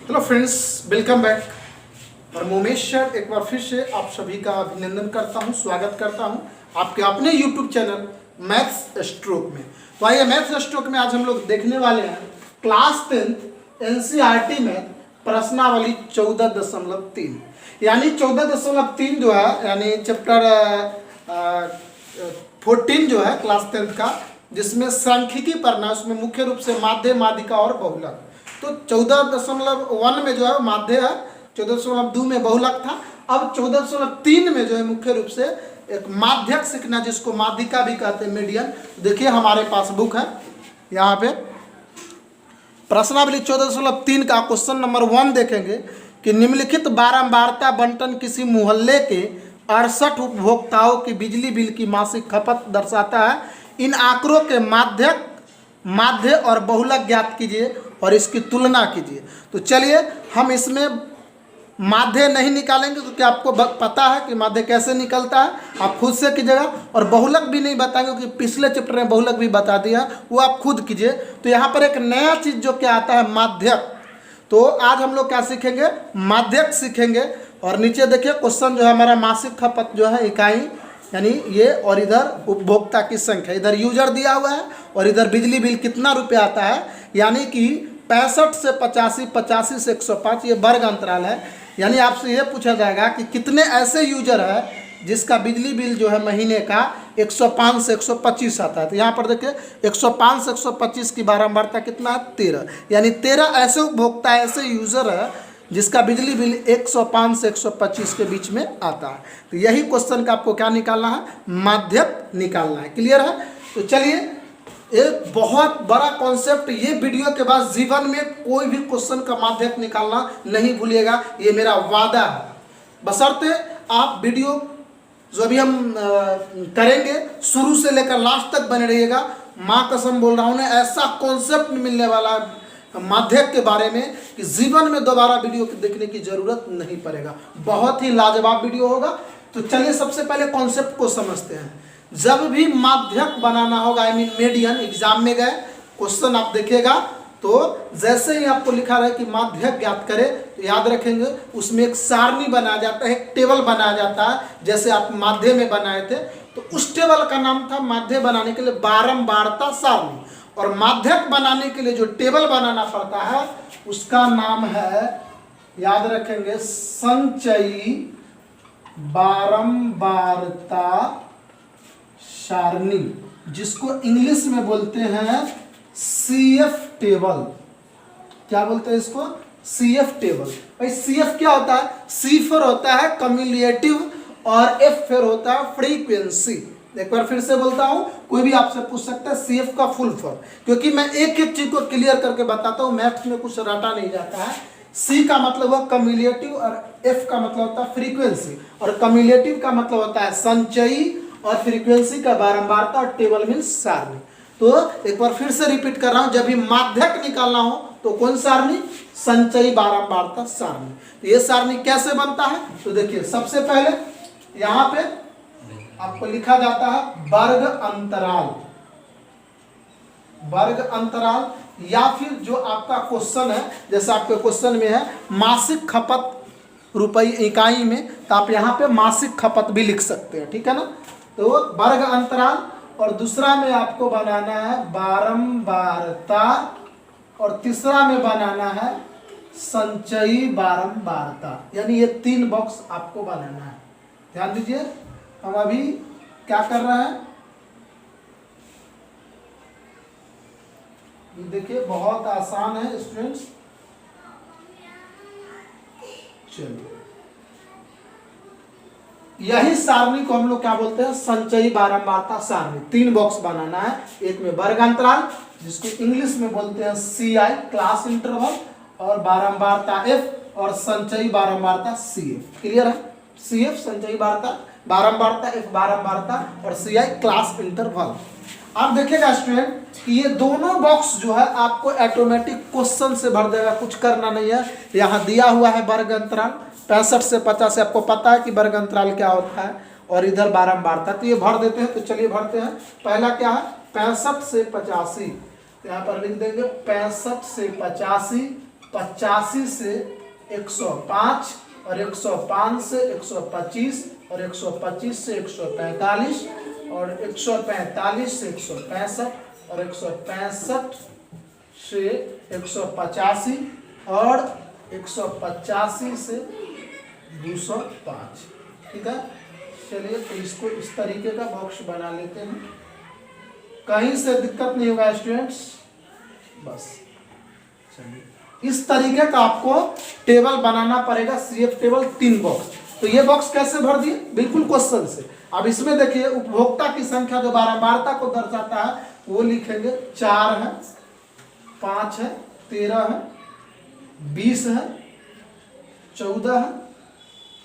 Hello friends, welcome back. और मोमेश sir एक बार फिर से आप सभी का अभिनंदन करता हूं, स्वागत करता हूं आपके अपने यूट्यूब चैनल मैथ्स स्ट्रोक में। तो आइए मैथ्स स्ट्रोक में आज हम लोग देखने वाले हैं क्लास 10 एनसीईआरटी में प्रश्नावली 14.3 यानी 14.3 जो है यानी चैप्टर 14 जो है क्लास 10 का, जिसमें सांख्यिकी पढ़ना, उसमें मुख्य रूप से माध्य, माध्यिका और बहुलक। तो 14.1 में जो है माध्य है, 14.2 में बहुलक था। अब 14.3 में जो है मुख्य रूप से एक माध्यक सीखना, जिसको माध्यिका भी कहते हैं, मीडियन। देखिए हमारे पास बुक है, यहाँ पे प्रश्नावली 14.3 का क्वेश्चन नंबर 1 देखेंगे कि निम्नलिखित बारंबारता बंटन किसी मोहल्ले के 68 उपभोक्ताओं की बिजली बिल की मासिक खपत दर्शाता है। इन आंकड़ों के माध्य और बहुलक ज्ञात कीजिए और इसकी तुलना कीजिए। तो चलिए हम इसमें माध्य नहीं निकालेंगे क्योंकि आपको पता है कि माध्य कैसे निकलता है, आप खुद से कीजिएगा। और बहुलक भी नहीं बताएंगे क्योंकि पिछले चैप्टर में बहुलक भी बता दिया, वो आप खुद कीजिए। तो यहाँ पर एक नया चीज़ जो क्या आता है, माध्यक। तो आज हम लोग क्या सीखेंगे, माध्यक सीखेंगे। और नीचे देखिए क्वेश्चन जो है हमारा, मासिक खपत जो है इकाई यानी ये, और इधर उपभोक्ता की संख्या, इधर यूजर दिया हुआ है और इधर बिजली बिल कितना रुपये आता है। यानी कि 65 से 85, 85 से 105 ये वर्ग अंतराल है। यानी आपसे ये पूछा जाएगा कि कितने ऐसे यूजर है जिसका बिजली बिल जो है महीने का 105 से 125 आता है। तो यहाँ पर देखिए 105 से 125 की बारंबारता कितना है, 13। यानी 13 ऐसे उपभोक्ता, ऐसे यूजर है जिसका बिजली बिल 105 से 125 के बीच में आता है। तो यही क्वेश्चन का आपको क्या निकालना है, माध्यक निकालना है। क्लियर है? तो चलिए, एक बहुत बड़ा कॉन्सेप्ट, ये वीडियो के बाद जीवन में कोई भी क्वेश्चन का माध्यक निकालना नहीं भूलिएगा, ये मेरा वादा है। बशर्ते आप वीडियो जो भी हम करेंगे शुरू से लेकर लास्ट तक बने रहिएगा। माँ कसम बोल रहा हूँ ना, ऐसा कॉन्सेप्ट मिलने वाला है माध्यक के बारे में कि जीवन में दोबारा वीडियो देखने की जरूरत नहीं पड़ेगा। बहुत ही लाजवाब वीडियो होगा। तो चलिए सबसे पहले कॉन्सेप्ट को समझते हैं। जब भी माध्यक बनाना होगा, आई मीन मीडियन, एग्जाम में गए क्वेश्चन आप देखिएगा तो जैसे ही आपको लिखा रहे कि माध्यक ज्ञात करें, तो याद रखेंगे उसमें एक सारणी बनाया जाता है, एक टेबल बनाया जाता है, जैसे आप माध्य में बनाए थे। तो उस टेबल का नाम था माध्य बनाने के लिए बारंबारता सारणी। और माध्यक बनाने के लिए जो टेबल बनाना पड़ता है उसका नाम है, याद रखेंगे, संचयी बारंबारता सारणी, जिसको इंग्लिश में बोलते हैं CF टेबल। क्या बोलते हैं इसको, CF टेबल। भाई CF क्या होता है, C फिर होता है कम्युलेटिव और F फिर होता है फ्रीक्वेंसी। एक बार फिर से बोलता हूं, कोई भी आपसे पूछ सकता है CF का फुल फॉर्म, क्योंकि मैं एक एक चीज को क्लियर करके बताता हूं, मैथ्स में कुछ रटा नहीं जाता है। C का मतलब हुआ कम्युलेटिव और F का मतलब होता है फ्रीक्वेंसी, और कम्युलेटिव का मतलब होता है संचयी और फ्रीक्वेंसी का बारंबारता, और टेबल मीन्स सारणी। तो एक बार फिर से रिपीट कर रहा हूं, जब भी माध्यक निकालना हो तो कौन सारणी, संचयी बारंबारता सारणी। तो ये सारणी कैसे बनता है, तो देखिए सबसे पहले यहां पे आपको लिखा जाता है वर्ग अंतराल। वर्ग अंतराल, या फिर जो आपका क्वेश्चन है, जैसे आपके क्वेश्चन में है मासिक खपत रुपये इकाई में, तो आप यहाँ पे मासिक खपत भी लिख सकते हैं, ठीक है ना। तो वर्ग अंतराल, और दूसरा में आपको बनाना है बारंबारता, और तीसरा में बनाना है संचयी बारंबारता। यानी ये 3 बॉक्स आपको बनाना है। ध्यान दीजिए, हम अभी क्या कर रहे हैं, ये देखिए बहुत आसान है स्टूडेंट्स। चलिए, यही सारणी को हम लोग क्या बोलते हैं, संचयी बारंबारता सारणी। 3 बॉक्स बनाना है, एक में वर्ग अंतराल जिसको इंग्लिश में बोलते हैं CI क्लास इंटरवल, और बारंबारता F, और संचयी बारंबारता CF। क्लियर है? CF संचयी बारंबारता, F बारंबारता, और CI क्लास इंटरवल। आप देखिएगा स्टूडेंट कि ये दोनों बॉक्स जो है आपको ऑटोमेटिक क्वेश्चन से भर देगा, कुछ करना नहीं है। यहाँ दिया हुआ है वर्ग अंतराल 65 से 50, आपको पता है कि वर्ग अंतराल क्या होता है, और इधर बारंबारता, तो ये भर देते हैं। तो चलिए भरते हैं। पहला क्या है, 65 से 85, तो यहाँ पर लिख देंगे 65 से 85 85 से 105 और 105 से 125 और 125 से 145 और 145 से 165 और 165 से 185 और 185 से 205। ठीक है, चलिए तो इसको इस तरीके का बॉक्स बना लेते हैं, कहीं से दिक्कत नहीं होगा स्टूडेंट्स। बस चलिए इस तरीके का आपको टेबल बनाना पड़ेगा, CF टेबल 3 बॉक्स। तो ये बॉक्स कैसे भर दिए, बिल्कुल क्वेश्चन से। अब इसमें देखिए उपभोक्ता की संख्या जो बारंबारता को दर्शाता है वो लिखेंगे 4 है, 5 है, 13 है, 20 है, 14 है,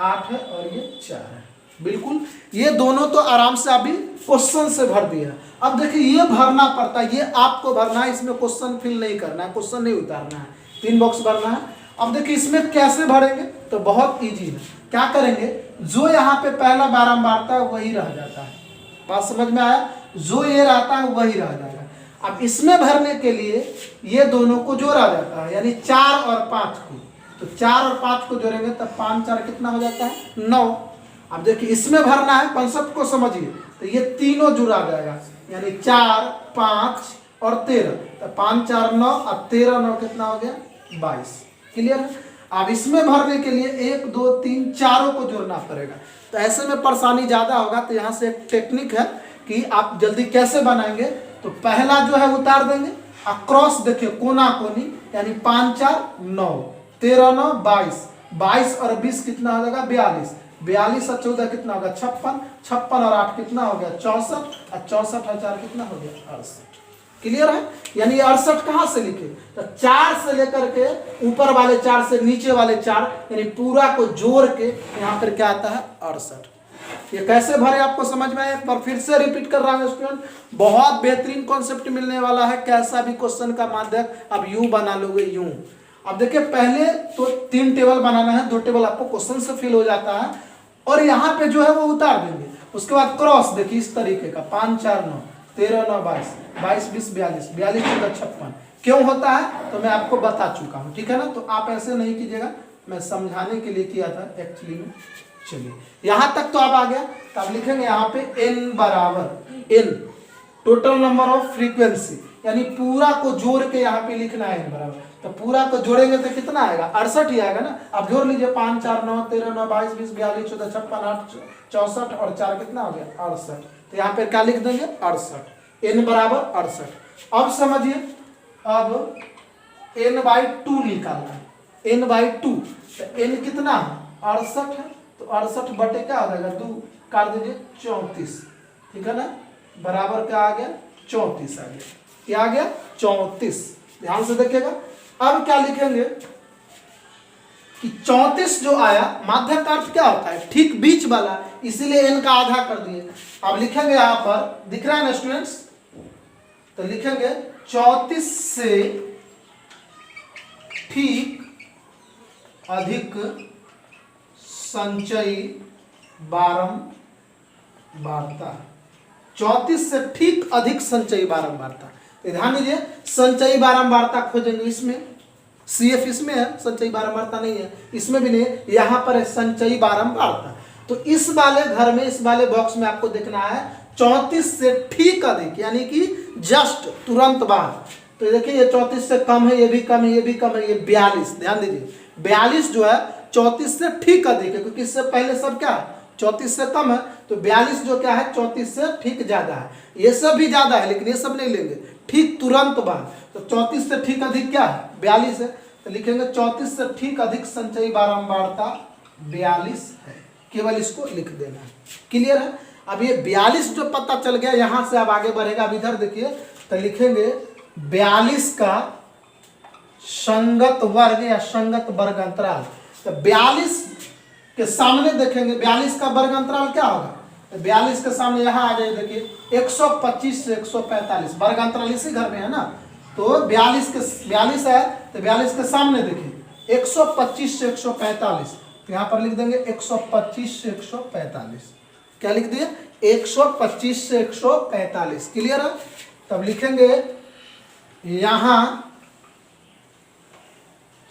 8 है और ये 4 है। बिल्कुल ये दोनों तो आराम से अभी क्वेश्चन से भर दिया। अब देखिए ये भरना पड़ता है, ये आपको भरना है, इसमें क्वेश्चन फिल नहीं करना है, क्वेश्चन नहीं उतारना है, 3 बॉक्स भरना है। अब देखिए इसमें कैसे भरेंगे, तो बहुत इजी है। क्या करेंगे, जो यहाँ पे पहला बारंबारता है वही रह जाता है, बात समझ में आया, जो ये रहता है वही रह जाएगा। अब इसमें भरने के लिए ये दोनों को जोड़ा जाता है, यानी 4 और 5 को, तो 4 और 5 को जोड़ेंगे तब 5 4 कितना हो जाता है, 9। अब देखिए इसमें भरना है, कंसेप्ट को समझिए, तो ये तीनों जुड़ा जाएगा, यानी 4 5 और 13, तो 5 4 9 और 13 9 कितना हो गया, 22। क्लियर। अब इसमें भरने के लिए 1 2 3 चारों को जोड़ना पड़ेगा, तो ऐसे में परेशानी ज्यादा होगा। तो यहाँ से एक टेक्निक है कि आप जल्दी कैसे बनाएंगे, तो पहला जो है उतार देंगे, क्रॉस देखिए कोना कोनी, यानी 5 4 9, 13 9 22, 22 और 20 कितना हो जाएगा, 42, 42 और 14 कितना होगा, 56, 56 और 8 कितना हो गया, 64 और 64 और 4 कितना हो गया, 68। क्लियर है, यानी 68 कहाँ से लिखे, तो 4 से लेकर के ऊपर वाले 4 से नीचे वाले 4, यानी पूरा को जोड़ के यहाँ पर क्या आता है, 68। ये कैसे भरे आपको समझ में आया, एक बार फिर से रिपीट कर रहा हूँ स्टूडेंट, बहुत बेहतरीन कॉन्सेप्ट मिलने वाला है। कैसा भी क्वेश्चन का माध्यम अब यूं बना लोगे, यूं। अब देखिए पहले तो 3 टेबल बनाना है, 2 टेबल आपको क्वेश्चन से फिल हो जाता है, और यहाँ पे जो है वो उतार देंगे। उसके बाद क्रॉस देखिए इस तरीके का, 5 4 9, 13 9 22, 22 20 42, 42 14 56। क्यों होता है तो मैं आपको बता चुका हूँ, ठीक है ना। तो आप ऐसे नहीं कीजिएगा, मैं समझाने के लिए किया था एक्चुअली में। चलिए यहाँ तक तो आप आ गया, तो आप लिखेंगे यहाँ पे n बराबर n total number of frequency, यानी पूरा को जोड़ के यहाँ पे लिखना है n बराबर। तो पूरा को जोड़ेंगे तो कितना आएगा, 68 ही आएगा ना। अब जोड़ लीजिए, 5 4 9 13 9 22 20 42 14 56 8 64 और 4 कितना हो गया, 68। तो यहाँ पे क्या लिख देंगे, 68, n बराबर 68। अब समझिए, अब n/2 निकालना है, n/2, तो n कितना है, 68 है, तो 68 बटे क्या हो जाएगा, 2 काट दीजिए, 34, ठीक है ना, बराबर क्या आ गया, 34 आ गया। क्या आ गया, 34। ध्यान से देखिएगा। अब क्या लिखेंगे कि 34 जो आया, माध्य का अर्थ क्या होता है, ठीक बीच वाला, इसीलिए n का आधा कर दिए। अब लिखेंगे यहाँ पर, दिख रहा है ना स्टूडेंट्स, तो लिखेंगे 34 से ठीक अधिक संचयी बारंबारता, 34 से ठीक अधिक संचयी बारंबारता। ध्यान दीजिए, संचयी बारंबारता खोजेंगे, इसमें CF इसमें है, संचयी बारंबारता नहीं है, इसमें भी नहीं है, यहाँ पर है संचयी बारंबारता। तो इस वाले घर में, इस वाले बॉक्स में आपको देखना है 34 से ठीक अधिक, यानी कि जस्ट तुरंत बाद। तो देखिए ये 34 से कम है, ये भी कम है, ये भी कम है, ये 42। ध्यान दीजिए 42 जो है 34 से ठीक अधिक है, क्योंकि इससे पहले सब क्या है, 34 से कम है, तो 42 जो क्या है 34 से ठीक ज्यादा है। ये सब भी ज्यादा है, लेकिन ये सब नहीं लेंगे, ठीक तुरंत बाद। तो 34 से ठीक अधिक क्या है, 42 है, तो लिखेंगे 34 से ठीक अधिक संचयी बारंबारता 42 है, केवल इसको लिख देना है। क्लियर है। अब ये 42 जो पता चल गया, यहां से अब आगे बढ़ेगा। अब इधर देखिए, तो लिखेंगे 42 का संगत वर्ग या संगत वर्ग अंतराल। तो 42 के सामने देखेंगे, 42 का वर्ग अंतराल क्या होगा, तो 42 के सामने यहाँ आ जाए, देखिए 125 से 145, वर्ग अंतराल इसी घर में है ना। तो 42 है, तो 42 के सामने देखिए 125 से 145, तो यहाँ पर लिख देंगे 125 से 145। क्या लिख दिए, 125 से 145। क्लियर है। तब लिखेंगे यहाँ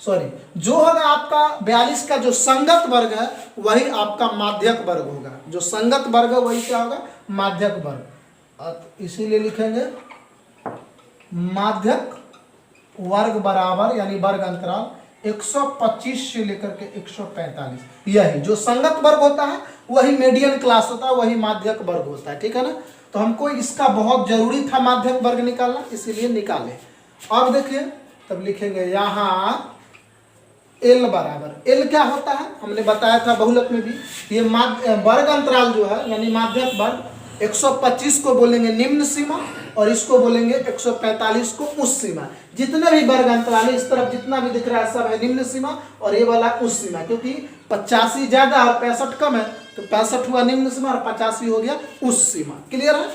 सॉरी, जो होगा आपका 42 का जो संगत वर्ग है वही आपका माध्यक वर्ग होगा। जो संगत वर्ग है वही क्या होगा, माध्यक वर्ग। इसीलिए लिखेंगे माध्यक वर्ग बराबर यानी वर्ग अंतराल 125 से लेकर के 145। यही जो संगत वर्ग होता है वही मीडियन क्लास होता है, वही माध्यक वर्ग होता है। ठीक है ना। तो हमको इसका बहुत जरूरी था माध्यक वर्ग निकालना, इसीलिए निकाले। अब देखिए तब लिखेंगे यहाँ एल बराबर, एल क्या होता है हमने बताया था बहुलक में भी, ये वर्ग अंतराल जो है यानी माध्यक वर्ग 125 को बोलेंगे निम्न सीमा और इसको बोलेंगे 145 को उच्च सीमा। जितने भी वर्ग अंतराल है इस तरफ जितना भी दिख रहा है सब है निम्न सीमा और ये वाला उच्च सीमा, क्योंकि 85 ज्यादा और 65 कम है तो 65 हुआ निम्न सीमा और 85 हो गया उच्च सीमा। क्लियर है।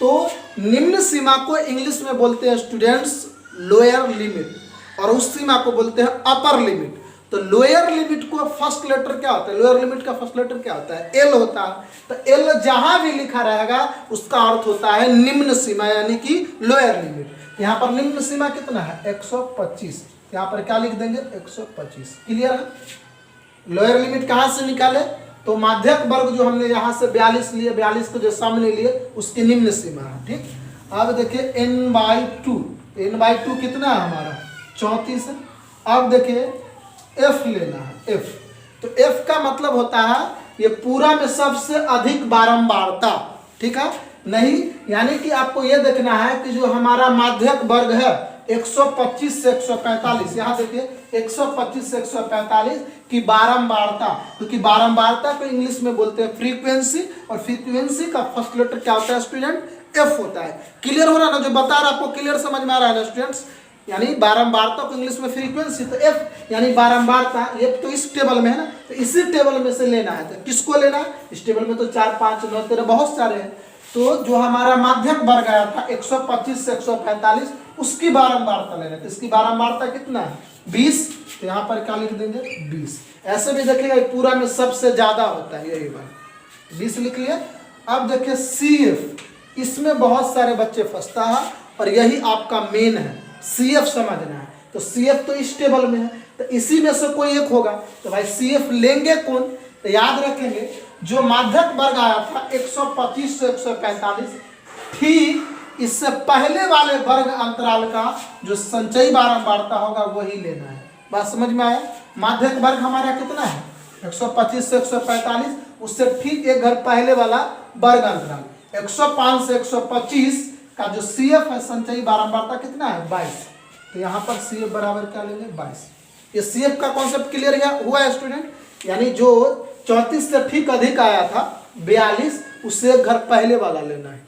तो निम्न सीमा को इंग्लिश में बोलते हैं स्टूडेंट्स लोअर लिमिट और उस सीमा को बोलते हैं अपर लिमिट। तो लोअर लिमिट को फर्स्ट लेटर क्या होता है, लोअर लिमिट का फर्स्ट लेटर क्या होता है, एल होता है। तो एल जहां भी लिखा रहेगा उसका अर्थ होता है निम्न सीमा यानी कि लोअर लिमिट। यहाँ पर निम्न सीमा कितना है 125, यहाँ पर क्या लिख देंगे 125। क्लियर है। लोअर लिमिट कहाँ से निकाले, तो माध्यक वर्ग जो हमने यहाँ से 42 लिए, 42 को जो सामने लिए उसकी निम्न सीमा है। ठीक। अब देखिए n/2, n/2 कितना है हमारा 34 है। अब देखिए एफ लेना है, एफ। तो एफ का मतलब होता है ये पूरा में सबसे अधिक बारंबारता। ठीक है। नहीं यानी कि आपको ये देखना है कि जो हमारा माध्यक वर्ग है 125 से 145, यहाँ देखिए 125 से 145 की बारंबारता, क्योंकि बारंबारता को इंग्लिश में बोलते हैं फ्रीक्वेंसी और फ्रीक्वेंसी का फर्स्ट लेटर क्या होता है स्टूडेंट, एफ होता है। क्लियर हो रहा है ना, जो बता रहा आपको क्लियर समझ में आ रहा है ना स्टूडेंट्स। यानी बारंबारता को इंग्लिश में फ्रीक्वेंसी, तो एफ यानी बारंबारता, एफ तो इस टेबल में है ना, तो इसी टेबल में से लेना है। तो किसको लेना है, इस टेबल में तो 4 5 9 13 बहुत सारे हैं। तो जो हमारा माध्यक वर्ग आया था 125 से 145 उसकी बारंबारता लेना है। तो इसकी बारंबारता कितना है 20, तो यहाँ पर क्या लिख देंगे 20। ऐसे भी देखिएगा पूरा में सबसे ज्यादा होता है यही बात, 20 लिख लिया। अब देखिए सी एफ, इसमें बहुत सारे बच्चे फंसता है और यही आपका मेन है, सी एफ समझना है। तो सी एफ तो इस टेबल में है, तो इसी में से कोई एक होगा। तो भाई सी एफ लेंगे कौन, तो याद रखेंगे जो माध्यक वर्ग आया था 125 से 145, ठीक इससे पहले वाले वर्ग अंतराल का जो संचयी बारंबारता होगा वही लेना है। बात समझ में आया। माध्यक वर्ग हमारा कितना है 125 से 145, उससे ठीक एक घर पहले वाला वर्ग अंतराल 105 से 125 का जो सी एफ है संचयी बारंबारता कितना है 22। तो यहाँ पर सी एफ बराबर क्या लेंगे 22। ये सी एफ का कॉन्सेप्ट क्लियर हुआ है स्टूडेंट। यानी जो 34 से ठीक अधिक आया था 42, उससे एक घर पहले वाला लेना है,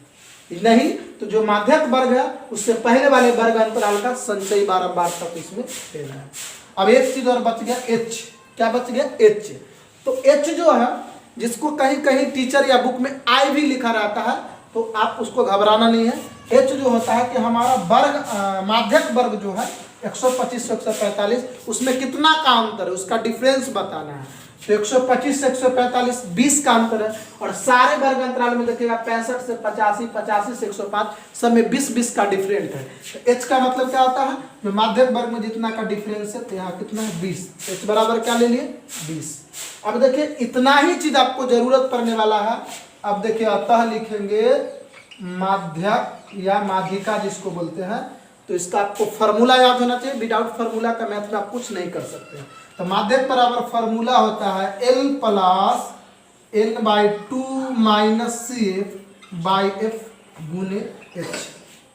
नहीं तो जो माध्यक वर्ग है उससे पहले वाले वर्ग अंतराल का संचयी बारंबारता को इसमें लेना है। अब एक चीज और बच गया एच। क्या बच गया एच। तो एच जो है जिसको कहीं कहीं टीचर या बुक में आई भी लिखा रहता है तो आप उसको घबराना नहीं है। एच जो होता है कि हमारा वर्ग माध्यक वर्ग जो है 125 से 145 उसमें कितना का अंतर है उसका डिफरेंस बताना है। तो 125 से 145 20 का अंतर है और सारे वर्ग अंतराल में देखिएगा 65 से 85, 85 से 105 सब में 20-20 का डिफरेंट है। तो एच का मतलब क्या होता है जो माध्यक वर्ग में जितना का डिफरेंस है, तो यहाँ कितना है 20। एच बराबर क्या ले लिए 20। अब देखिए इतना ही चीज आपको जरूरत पड़ने वाला है। अब देखिए अतः लिखेंगे माध्यक या माध्यिका जिसको बोलते हैं, तो इसका आपको फॉर्मूला याद होना चाहिए। विदाउट फार्मूला का मैथ में आप कुछ नहीं कर सकते। तो माध्यक बराबर फार्मूला होता है L plus n/2 minus C F by F गुने एच।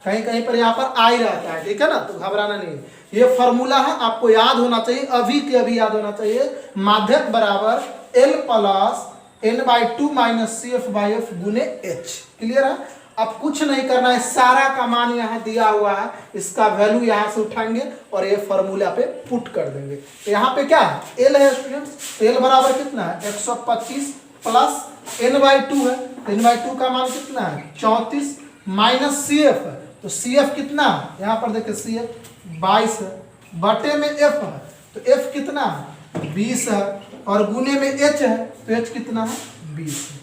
कहीं कहीं पर यहाँ पर आई रहता है, ठीक है ना, तो घबराना नहीं। ये फार्मूला है, आपको याद होना चाहिए, अभी के अभी याद होना चाहिए। माध्यक बराबर L plus n/2 minus C F by F गुने एच। क्लियर है। अब कुछ नहीं करना है, सारा का मान यहाँ दिया हुआ है, इसका वैल्यू यहाँ से उठाएंगे और ये फॉर्मूला पे पुट कर देंगे। तो यहाँ पे क्या है एल है स्टूडेंट्स, तो एल बराबर कितना है 125 प्लस n/2 है, n/2 का मान कितना है 34 माइनस सी एफ है, तो सी एफ कितना है यहाँ पर देखिए सी एफ 22 है, बटे में एफ है, तो एफ कितना है 20 है और गुने में एच है, तो एच कितना है 20 है।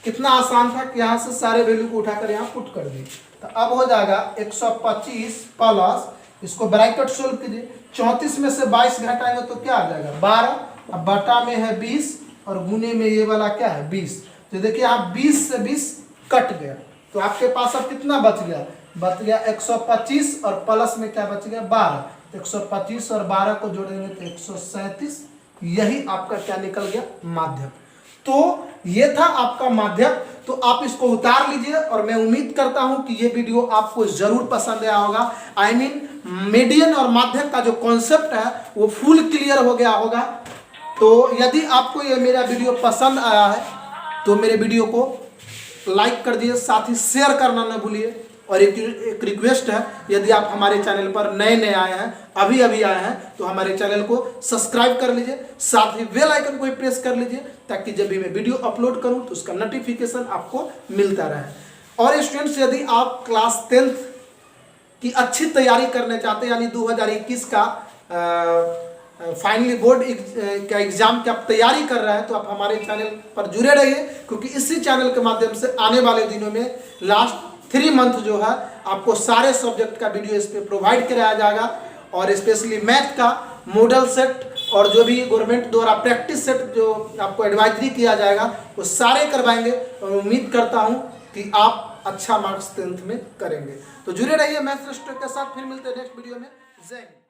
कितना आसान था कि यहाँ से सारे वैल्यू को उठाकर यहाँ पुट कर दिए। तो अब हो जाएगा 125 प्लस इसको ब्रैकेट सोल्व कीजिए। 34 में से 22 घटाएंगे तो क्या आ जाएगा 12, अब बटा में है 20 और गुने में ये वाला क्या है 20। तो देखिए आप 20 से 20 कट गया, तो आपके पास अब कितना बच गया 125 और प्लस में क्या बच गया 12। 125 और 12 को जोड़ेंगे तो 137। यही आपका क्या निकल गया माध्यक। तो ये था आपका माध्यक। तो आप इसको उतार लीजिए और मैं उम्मीद करता हूं कि ये वीडियो आपको जरूर पसंद आया होगा। आई मीन मीडियन और माध्यक का जो कॉन्सेप्ट है वो फुल क्लियर हो गया होगा। तो यदि आपको ये मेरा वीडियो पसंद आया है तो मेरे वीडियो को लाइक कर दिए, साथ ही शेयर करना न भूलिए। और एक रिक्वेस्ट है, यदि आप हमारे चैनल पर नए आए हैं, अभी आए हैं, तो हमारे चैनल को सब्सक्राइब कर लीजिए, साथ ही बेल आइकन को प्रेस कर लीजिए, ताकि जब भी मैं वीडियो अपलोड करूं तो उसका नोटिफिकेशन आपको मिलता रहे। और स्टूडेंट्स, यदि आप क्लास 10th की अच्छी तैयारी करने चाहते हैं, यानी 2021 का फाइनली बोर्ड का एग्जाम की आप तैयारी कर रहे हैं, तो आप हमारे चैनल पर जुड़े रहिए, क्योंकि इसी चैनल के माध्यम से आने वाले दिनों में लास्ट 3 मंथ जो है आपको सारे सब्जेक्ट का वीडियो इस पर प्रोवाइड कराया जाएगा। और स्पेशली मैथ का मॉडल सेट और जो भी गवर्नमेंट द्वारा प्रैक्टिस सेट जो आपको एडवाइजरी किया जाएगा वो सारे करवाएंगे। और उम्मीद करता हूं कि आप अच्छा मार्क्स 10th में करेंगे। तो जुड़े रहिए मैथ के साथ, फिर मिलते हैं नेक्स्ट वीडियो में। जय हिंद।